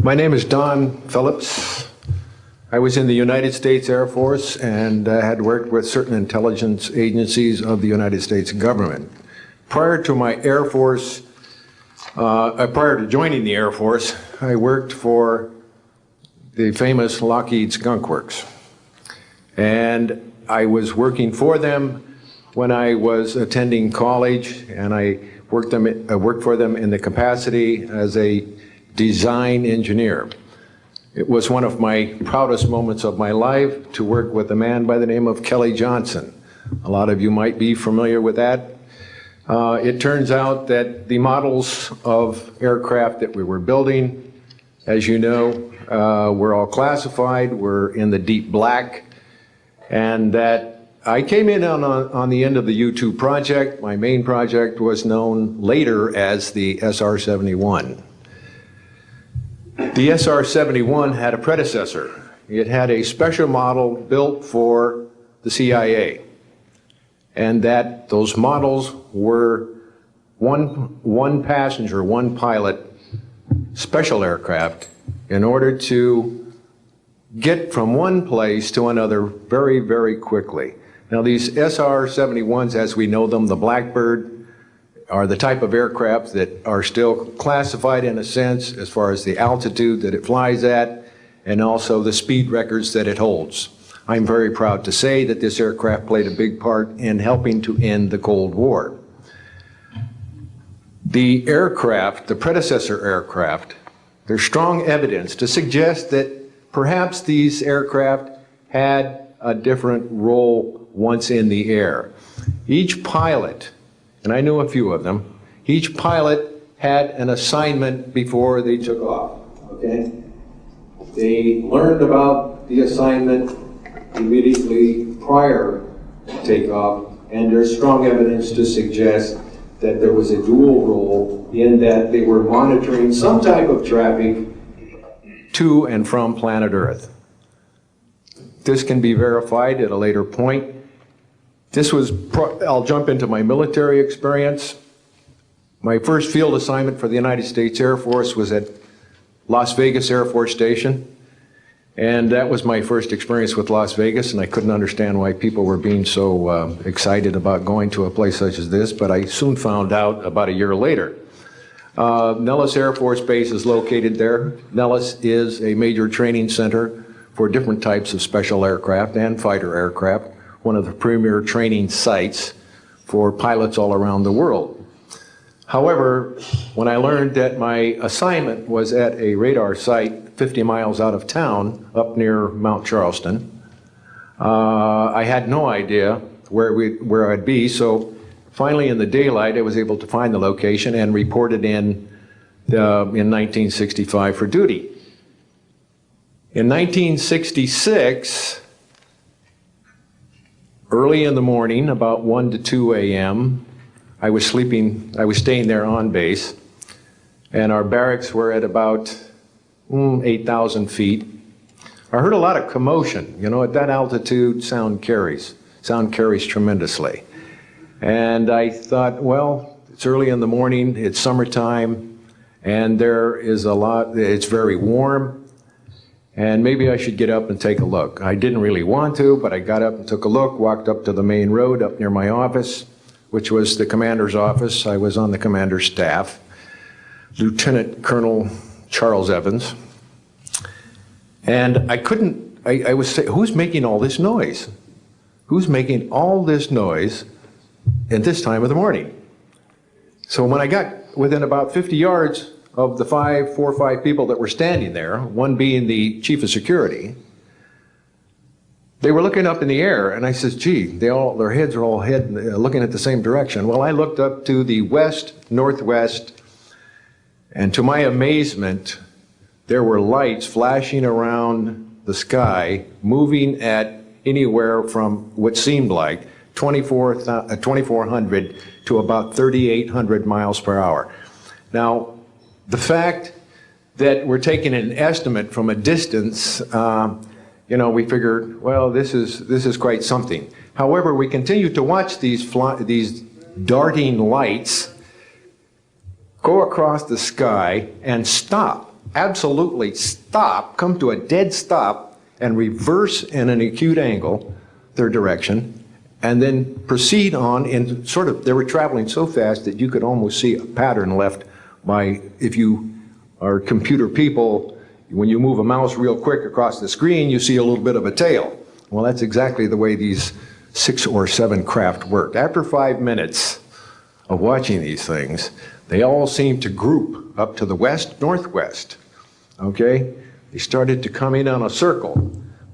My name is Don Phillips. I was in the United States Air Force and had worked with certain intelligence agencies of the United States government. Prior to my Air Force, prior to joining the Air Force, I worked for the famous Lockheed Skunk Works. And I was working for them when I was attending college, and I worked for them in the capacity as a design engineer. It was one of my proudest moments of my life to work with a man by the name of Kelly Johnson. A lot of you might be familiar with that. It turns out that the models of aircraft that we were building, as you know, were all classified, were in the deep black, and that I came in on the end of the U-2 project. My main project was known later as the SR-71. The SR-71 had a predecessor. It had a special model built for the CIA, and that those models were one passenger, one pilot special aircraft in order to get from one place to another very, very quickly. Now these SR-71s, as we know them, the Blackbird, are the type of aircraft that are still classified in a sense as far as the altitude that it flies at and also the speed records that it holds. I'm very proud to say that this aircraft played a big part in helping to end the Cold War. The aircraft, the predecessor aircraft, there's strong evidence to suggest that perhaps these aircraft had a different role once in the air. Each pilot, and I knew a few of them, each pilot had an assignment before they took off, okay? They learned about the assignment immediately prior to takeoff, and there's strong evidence to suggest that there was a dual role in that they were monitoring some type of traffic to and from planet Earth. This can be verified at a later point. I'll jump into my military experience. My first field assignment for the United States Air Force was at Las Vegas Air Force Station. And that was my first experience with Las Vegas, and I couldn't understand why people were being so excited about going to a place such as this, but I soon found out about a year later. Nellis Air Force Base is located there. Nellis is a major training center for different types of special aircraft and fighter aircraft, one of the premier training sites for pilots all around the world. However, when I learned that my assignment was at a radar site 50 miles out of town, up near Mount Charleston, I had no idea where I'd be, so finally in the daylight I was able to find the location and reported in 1965 for duty. In 1966, early in the morning, about 1 to 2 a.m., I was staying there on base, and our barracks were at about 8,000 feet. I heard a lot of commotion. You know, at that altitude, sound carries tremendously. And I thought, well, it's early in the morning, it's summertime, and it's very warm, and maybe I should get up and take a look. I didn't really want to, but I got up and took a look, walked up to the main road up near my office, which was the commander's office. I was on the commander's staff, Lieutenant Colonel Charles Evans. And I was saying, who's making all this noise? Who's making all this noise at this time of the morning? So when I got within about 50 yards of the 4 or 5 people that were standing there, one being the chief of security, they were looking up in the air, and I says, gee, their heads are all looking at the same direction. Well, I looked up to the west, northwest, and to my amazement, there were lights flashing around the sky, moving at anywhere from what seemed like 2,400 to about 3,800 miles per hour. Now, the fact that we're taking an estimate from a distance, you know, we figured, well, this is quite something. However, we continued to watch these darting lights go across the sky and stop absolutely stop, come to a dead stop, and reverse in an acute angle their direction, and then proceed on in sort of, they were traveling so fast that you could almost see a pattern left by, if you are computer people, when you move a mouse real quick across the screen, you see a little bit of a tail. Well, that's exactly the way these 6 or 7 craft worked. After 5 minutes of watching these things, they all seemed to group up to the west, northwest, okay? They started to come in on a circle.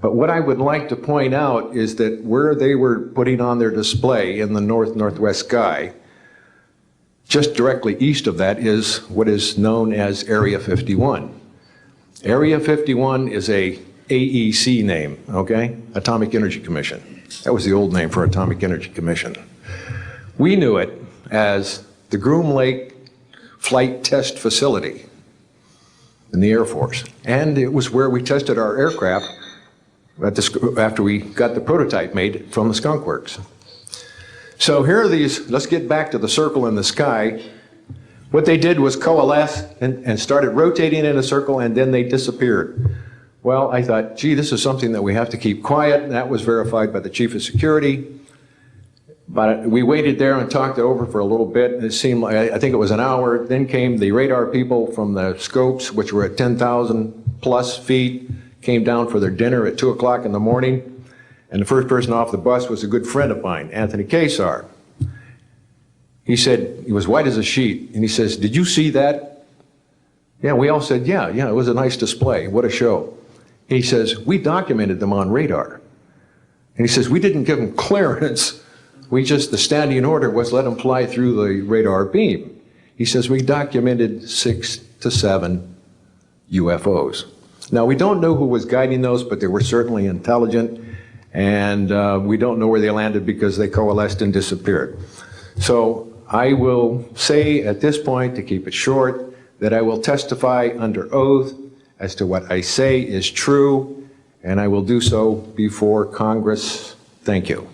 But what I would like to point out is that where they were putting on their display in the north-northwest sky, just directly east of that is what is known as Area 51. Area 51 is a AEC name, okay? Atomic Energy Commission. That was the old name for Atomic Energy Commission. We knew it as the Groom Lake Flight Test Facility in the Air Force. And it was where we tested our aircraft after we got the prototype made from the Skunk Works. So here are these, let's get back to the circle in the sky. What they did was coalesce and started rotating in a circle, and then they disappeared. Well, I thought, gee, this is something that we have to keep quiet. That was verified by the Chief of Security. But we waited there and talked it over for a little bit, and it seemed like, I think it was an hour. Then came the radar people from the scopes, which were at 10,000 plus feet, came down for their dinner at 2 o'clock in the morning. And the first person off the bus was a good friend of mine, Anthony Kesar. He said, he was white as a sheet, and he says, did you see that? Yeah, we all said, yeah, it was a nice display. What a show. He says, we documented them on radar. And he says, we didn't give them clearance. We just, the standing order was let them fly through the radar beam. He says, we documented 6 to 7 UFOs. Now, we don't know who was guiding those, but they were certainly intelligent. And we don't know where they landed because they coalesced and disappeared. So I will say at this point, to keep it short, that I will testify under oath as to what I say is true, and I will do so before Congress. Thank you.